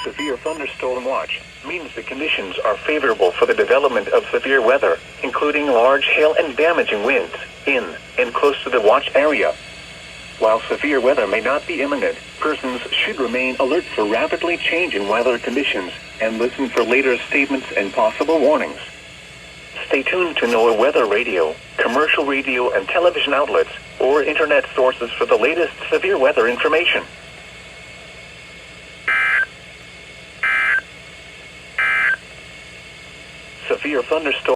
Severe thunderstorm watch means the conditions are favorable for the development of severe weather, including large hail and damaging winds, in and close to the watch area. While severe weather may not be imminent, persons should remain alert for rapidly changing weather conditions and listen for later statements and possible warnings. Stay tuned to NOAA weather radio, commercial radio and television outlets, or internet sources for the latest severe weather information. Severe thunderstorm